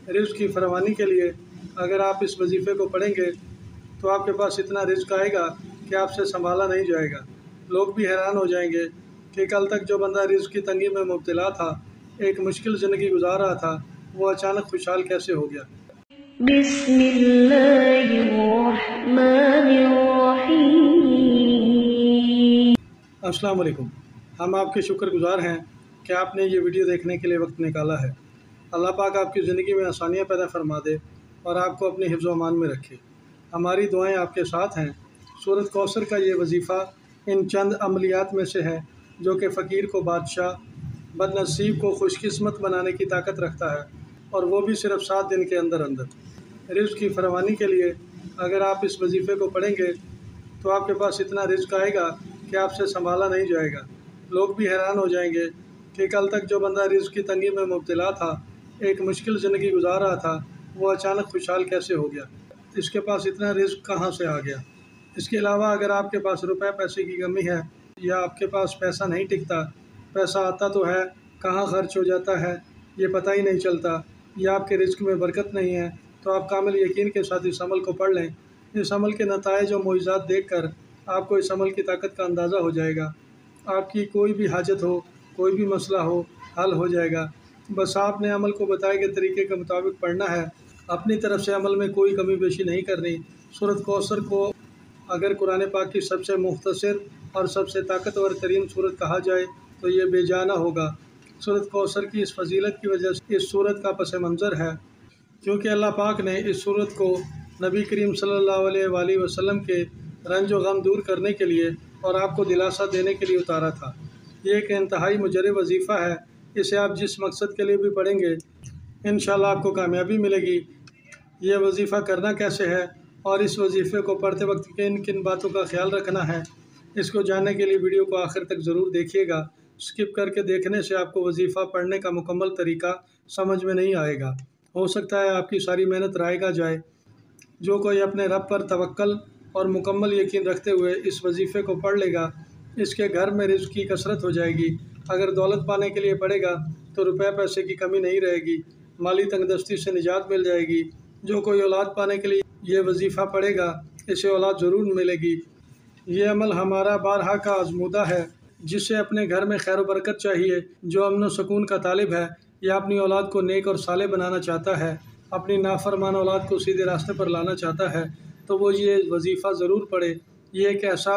रिज़्क़ की फरावानी के लिए अगर आप इस वजीफ़े को पढ़ेंगे तो आपके पास इतना रिज़्क़ आएगा कि आपसे संभाला नहीं जाएगा। लोग भी हैरान हो जाएंगे कि कल तक जो बंदा रिज़्क़ की तंगी में मुब्तला था, एक मुश्किल ज़िंदगी गुजार रहा था, वो अचानक खुशहाल कैसे हो गया। अस्सलाम वालेकुम। हम आपके शुक्रगुजार हैं कि आपने ये वीडियो देखने के लिए वक्त निकाला है। अल्लाह पाक आपकी ज़िंदगी में आसानियाँ पैदा फरमा दे और आपको अपने हिफ्ज़ व अमान में रखे। हमारी दुआएं आपके साथ हैं। सूरत कौसर का ये वजीफ़ा इन चंद अमलियात में से है जो कि फ़कीर को बादशाह, बदनसीब को खुशकिस्मत बनाने की ताकत रखता है, और वो भी सिर्फ़ 7 दिन के अंदर अंदर। रिज़्क़ की फरावानी के लिए अगर आप इस वजीफ़े को पढ़ेंगे तो आपके पास इतना रिज़्क़ आएगा कि आपसे संभाला नहीं जाएगा। लोग भी हैरान हो जाएंगे कि कल तक जो बंदा रिज़्क़ की तंगी में मुब्तला था, एक मुश्किल ज़िंदगी गुजार रहा था, वो अचानक खुशहाल कैसे हो गया। इसके पास इतना रिज़्क़ कहाँ से आ गया। इसके अलावा अगर आपके पास रुपए पैसे की कमी है या आपके पास पैसा नहीं टिकता, पैसा आता तो है, कहाँ खर्च हो जाता है ये पता ही नहीं चलता, या आपके रिज़्क़ में बरकत नहीं है, तो आप कामिल यकीन के साथ इस अमल को पढ़ लें। इस अमल के नताइज और मुइज़ात देख कर आपको इस अमल की ताकत का अंदाज़ा हो जाएगा। आपकी कोई भी हाजत हो, कोई भी मसला हो, हल हो जाएगा। बस आपने अमल को बताए गए तरीके के मुताबिक पढ़ना है। अपनी तरफ से अमल में कोई कमी पेशी नहीं करनी। सूरत कौसर को अगर कुरान पाक की सबसे मुख्तसर और सबसे ताकतवर तरीन सूरत कहा जाए तो ये बेजाना होगा। सूरत कौसर की इस फजीलत की वजह से इस सूरत का पस मंज़र है, क्योंकि अल्लाह पाक ने इस सूरत को नबी करीम सल्लल्लाहु अलैहि वसल्लम के रंज व गम दूर करने के लिए और आपको दिलासा देने के लिए उतारा था। ये एक इंतहाई मुजर्रब वजीफ़ा है। इसे आप जिस मकसद के लिए भी पढ़ेंगे इंशाअल्लाह आपको कामयाबी मिलेगी। ये वजीफ़ा करना कैसे है और इस वजीफ़े को पढ़ते वक्त किन किन बातों का ख्याल रखना है, इसको जानने के लिए वीडियो को आखिर तक ज़रूर देखिएगा। स्किप करके देखने से आपको वजीफ़ा पढ़ने का मुकम्मल तरीका समझ में नहीं आएगा। हो सकता है आपकी सारी मेहनत रायगा जाए। जो कोई अपने रब पर तवक्ल और मुकम्मल यकीन रखते हुए इस वजीफ़े को पढ़ लेगा, इसके घर में रिज़्क़ की कसरत हो जाएगी। अगर दौलत पाने के लिए पढ़ेगा तो रुपए पैसे की कमी नहीं रहेगी, माली तंगदस्ती से निजात मिल जाएगी। जो कोई औलाद पाने के लिए ये वजीफ़ा पढ़ेगा, इसे औलाद ज़रूर मिलेगी। ये अमल हमारा बारहा का आज़मूदा है। जिसे अपने घर में खैर बरकत चाहिए, जो अमन व सुकून का तालिब है या अपनी औलाद को नेक और साले बनाना चाहता है, अपनी नाफरमान औलाद को सीधे रास्ते पर लाना चाहता है, तो वो ये वजीफ़ा ज़रूर पढ़े। ये एक ऐसा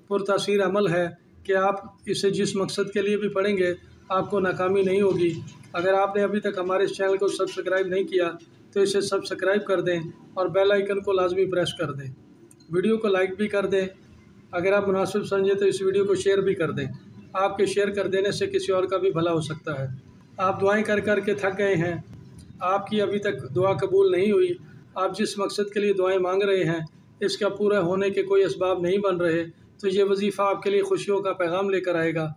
पुरतासीर अमल है कि आप इसे जिस मकसद के लिए भी पढ़ेंगे आपको नाकामी नहीं होगी। अगर आपने अभी तक हमारे इस चैनल को सब्सक्राइब नहीं किया तो इसे सब्सक्राइब कर दें और बेल आइकन को लाजमी प्रेस कर दें। वीडियो को लाइक भी कर दें। अगर आप मुनासिब समझें तो इस वीडियो को शेयर भी कर दें। आपके शेयर कर देने से किसी और का भी भला हो सकता है। आप दुआएं कर कर के थक गए हैं, आपकी अभी तक दुआ कबूल नहीं हुई, आप जिस मकसद के लिए दुआएं मांग रहे हैं इसका पूरा होने के कोई असबाब नहीं बन रहे, तो ये वजीफ़ा आपके लिए खुशियों का पैगाम लेकर आएगा।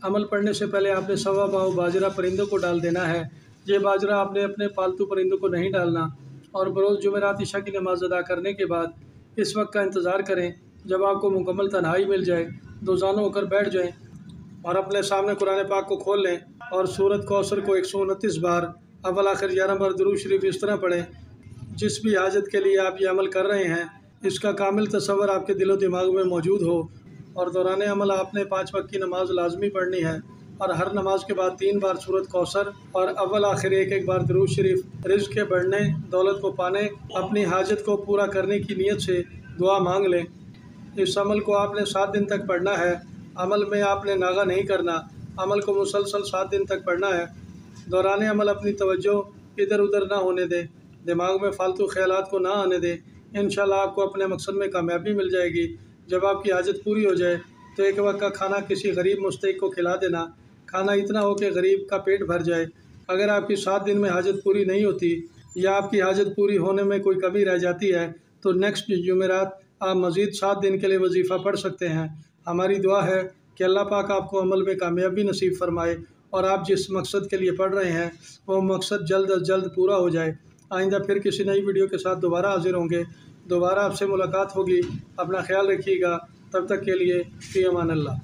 अमल पढ़ने से पहले आपने सवा पाव बाजरा परिंदों को डाल देना है। ये बाजरा आपने अपने पालतू परिंदों को नहीं डालना। और बरोज़ जुमेरात इशा की नमाज़ अदा करने के बाद इस वक्त का इंतज़ार करें जब आपको मुकम्मल तन्हाई मिल जाए। दोजाना होकर बैठ जाएं और अपने सामने कुरान पाक को खोल लें और सूरत कौसर को 129 बार अव्वल आखिर 11 बार दुरूद शरीफ इस तरह पढ़ें। जिस भी हाजत के लिए आप ये अमल कर रहे हैं इसका कामिल तसव्वुर आपके दिलो दिमाग में मौजूद हो। और दौरान अमल आपने 5 वक्त की नमाज लाजमी पढ़नी है और हर नमाज के बाद 3 बार सूरत कौसर और अव्वल आखिर एक बार दुरूद शरीफ रिज़्क़ के बढ़ने, दौलत को पाने, अपनी हाजत को पूरा करने की नीयत से दुआ मांग लें। इस अमल को आपने 7 दिन तक पढ़ना है। अमल में आपने नागा नहीं करना। अमल को मुसलसल 7 दिन तक पढ़ना है। दौरान अमल अपनी तवज्जो इधर उधर ना होने दें, दिमाग में फ़ालतू ख्यालात को ना आने दें। इंशाल्लाह आपको अपने मकसद में कामयाबी मिल जाएगी। जब आपकी हाजत पूरी हो जाए तो एक वक्त का खाना किसी गरीब मुस्तहिक को खिला देना। खाना इतना हो कि गरीब का पेट भर जाए। अगर आपकी 7 दिन में हाजत पूरी नहीं होती या आपकी हाजत पूरी होने में कोई कमी रह जाती है तो नेक्स्ट जुमेरात आप मज़ीद 7 दिन के लिए वजीफ़ा पढ़ सकते हैं। हमारी दुआ है कि अल्लाह पाक आपको अमल में कामयाबी नसीब फरमाए और आप जिस मकसद के लिए पढ़ रहे हैं वो मकसद जल्द अज जल्द पूरा हो जाए। आइंदा फिर किसी नई वीडियो के साथ दोबारा हाजिर होंगे। दोबारा आपसे मुलाकात होगी। अपना ख्याल रखिएगा। तब तक के लिए फ़ी अमान अल्लाह।